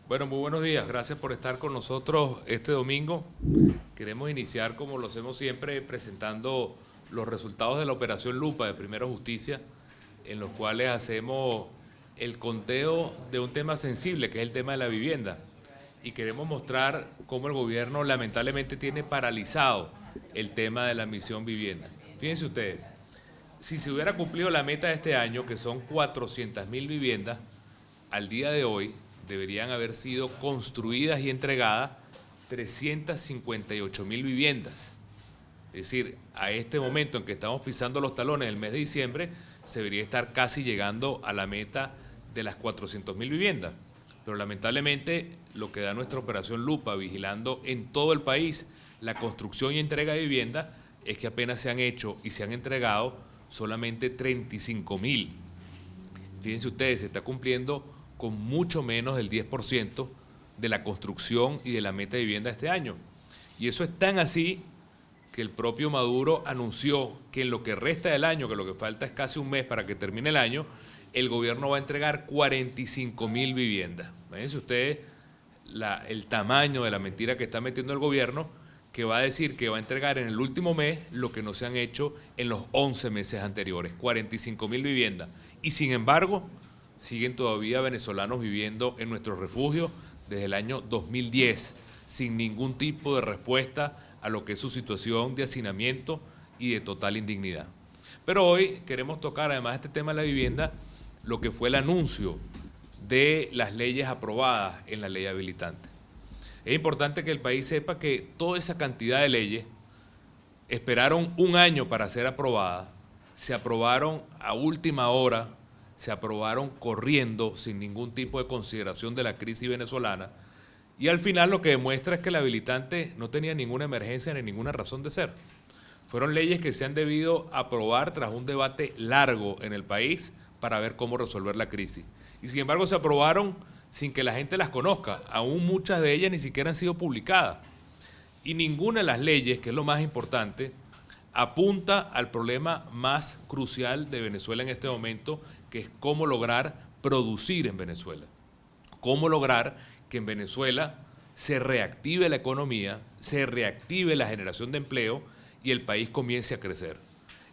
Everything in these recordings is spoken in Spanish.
Bueno, muy buenos días. Gracias por estar con nosotros este domingo. Queremos iniciar, como lo hacemos siempre, presentando los resultados de la Operación Lupa de Primera Justicia, en los cuales hacemos el conteo de un tema sensible, que es el tema de la vivienda. Y queremos mostrar cómo el gobierno lamentablemente tiene paralizado el tema de la misión vivienda. Fíjense ustedes, si se hubiera cumplido la meta de este año, que son 400.000 viviendas, al día de hoy deberían haber sido construidas y entregadas 358.000 viviendas. Es decir, a este momento en que estamos pisando los talones del mes de diciembre, se debería estar casi llegando a la meta de las 400.000 viviendas. Pero lamentablemente lo que da nuestra operación Lupa, vigilando en todo el país la construcción y entrega de vivienda, es que apenas se han hecho y se han entregado solamente 35.000. Fíjense ustedes, se está cumpliendo con mucho menos del 10% de la construcción y de la meta de vivienda este año. Y eso es tan así que el propio Maduro anunció que en lo que resta del año, que lo que falta es casi un mes para que termine el año, el gobierno va a entregar 45.000 viviendas. Fíjense ustedes el tamaño de la mentira que está metiendo el gobierno, que va a decir que va a entregar en el último mes lo que no se han hecho en los 11 meses anteriores, 45.000 viviendas. Y sin embargo, siguen todavía venezolanos viviendo en nuestros refugios desde el año 2010, sin ningún tipo de respuesta a lo que es su situación de hacinamiento y de total indignidad. Pero hoy queremos tocar, además de este tema de la vivienda, lo que fue el anuncio de las leyes aprobadas en la ley habilitante. Es importante que el país sepa que toda esa cantidad de leyes esperaron un año para ser aprobadas, se aprobaron a última hora, se aprobaron corriendo sin ningún tipo de consideración de la crisis venezolana, y al final lo que demuestra es que el habilitante no tenía ninguna emergencia ni ninguna razón de ser. Fueron leyes que se han debido aprobar tras un debate largo en el país para ver cómo resolver la crisis. Y sin embargo se aprobaron sin que la gente las conozca, aún muchas de ellas ni siquiera han sido publicadas. Y ninguna de las leyes, que es lo más importante, apunta al problema más crucial de Venezuela en este momento, que es cómo lograr producir en Venezuela. Cómo lograr que en Venezuela se reactive la economía, se reactive la generación de empleo y el país comience a crecer.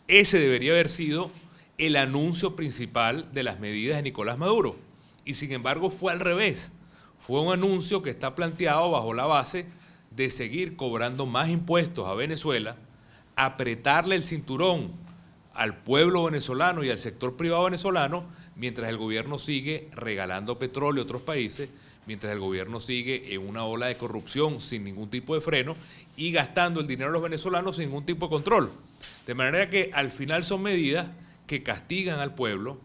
Ese debería haber sido el anuncio principal de las medidas de Nicolás Maduro. Y sin embargo fue al revés. Fue un anuncio que está planteado bajo la base de seguir cobrando más impuestos a Venezuela, apretarle el cinturón al pueblo venezolano y al sector privado venezolano, mientras el gobierno sigue regalando petróleo a otros países, mientras el gobierno sigue en una ola de corrupción sin ningún tipo de freno y gastando el dinero de los venezolanos sin ningún tipo de control. De manera que al final son medidas que castigan al pueblo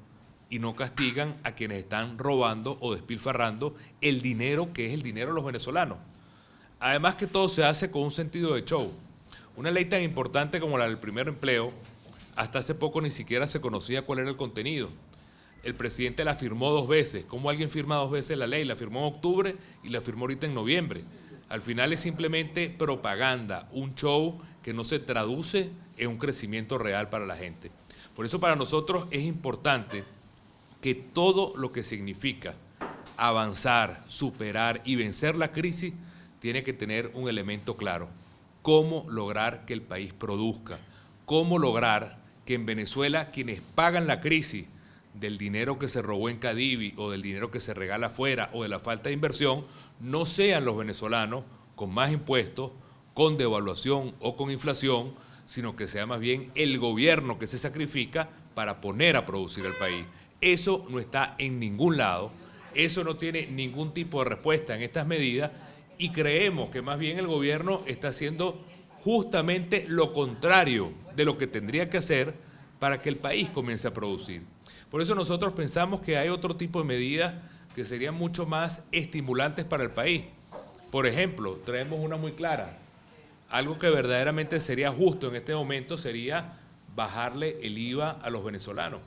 y no castigan a quienes están robando o despilfarrando el dinero que es el dinero de los venezolanos. Además que todo se hace con un sentido de show. Una ley tan importante como la del primer empleo, hasta hace poco ni siquiera se conocía cuál era el contenido. El presidente la firmó 2 veces. ¿Cómo alguien firma 2 veces la ley? La firmó en octubre y la firmó ahorita en noviembre. Al final es simplemente propaganda, un show que no se traduce en un crecimiento real para la gente. Por eso para nosotros es importante que todo lo que significa avanzar, superar y vencer la crisis tiene que tener un elemento claro: cómo lograr que el país produzca, cómo lograr que en Venezuela quienes pagan la crisis del dinero que se robó en Cadivi o del dinero que se regala afuera o de la falta de inversión no sean los venezolanos con más impuestos, con devaluación o con inflación, sino que sea más bien el gobierno que se sacrifica para poner a producir el país. Eso no está en ningún lado, eso no tiene ningún tipo de respuesta en estas medidas y creemos que más bien el gobierno está haciendo justamente lo contrario de lo que tendría que hacer para que el país comience a producir. Por eso nosotros pensamos que hay otro tipo de medidas que serían mucho más estimulantes para el país. Por ejemplo, traemos una muy clara. Algo que verdaderamente sería justo en este momento sería bajarle el IVA a los venezolanos.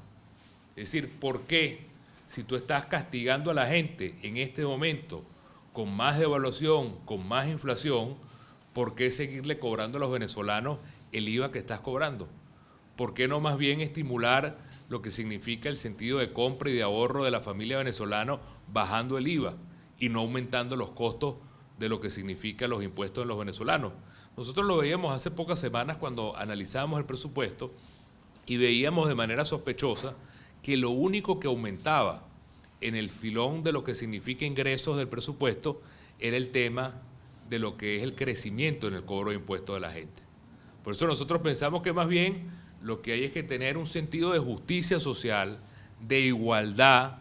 Es decir, ¿por qué si tú estás castigando a la gente en este momento con más devaluación, con más inflación, por qué seguirle cobrando a los venezolanos el IVA que estás cobrando? ¿Por qué no más bien estimular lo que significa el sentido de compra y de ahorro de la familia venezolana bajando el IVA y no aumentando los costos de lo que significan los impuestos en los venezolanos. Nosotros lo veíamos hace pocas semanas cuando analizábamos el presupuesto y veíamos de manera sospechosa que lo único que aumentaba en el filón de lo que significa ingresos del presupuesto era el tema de lo que es el crecimiento en el cobro de impuestos de la gente. Por eso nosotros pensamos que más bien lo que hay es que tener un sentido de justicia social, de igualdad,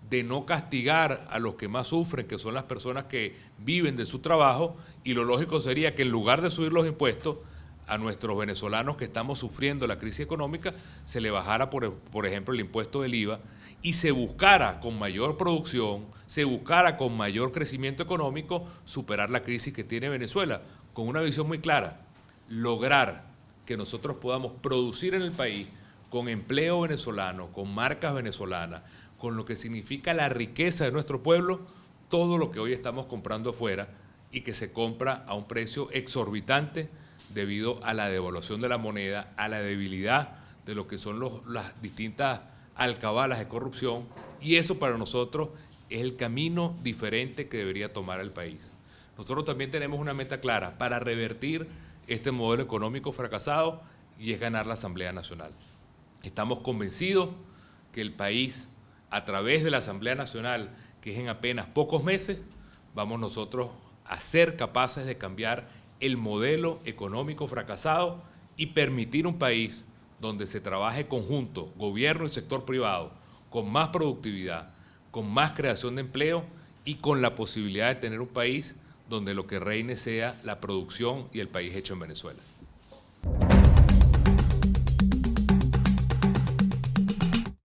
de no castigar a los que más sufren, que son las personas que viven de su trabajo, y lo lógico sería que en lugar de subir los impuestos a nuestros venezolanos que estamos sufriendo la crisis económica, se le bajara, por ejemplo, el impuesto del IVA y se buscara con mayor producción, se buscara con mayor crecimiento económico superar la crisis que tiene Venezuela, con una visión muy clara, lograr que nosotros podamos producir en el país con empleo venezolano, con marcas venezolanas, con lo que significa la riqueza de nuestro pueblo, todo lo que hoy estamos comprando afuera y que se compra a un precio exorbitante debido a la devaluación de la moneda, a la debilidad de lo que son las distintas alcabalas de corrupción, y eso para nosotros es el camino diferente que debería tomar el país. Nosotros también tenemos una meta clara para revertir este modelo económico fracasado y es ganar la Asamblea Nacional. Estamos convencidos que el país, a través de la Asamblea Nacional, que es en apenas pocos meses, vamos nosotros a ser capaces de cambiar el modelo económico fracasado y permitir un país donde se trabaje conjunto, gobierno y sector privado, con más productividad, con más creación de empleo y con la posibilidad de tener un país donde lo que reine sea la producción y el país hecho en Venezuela.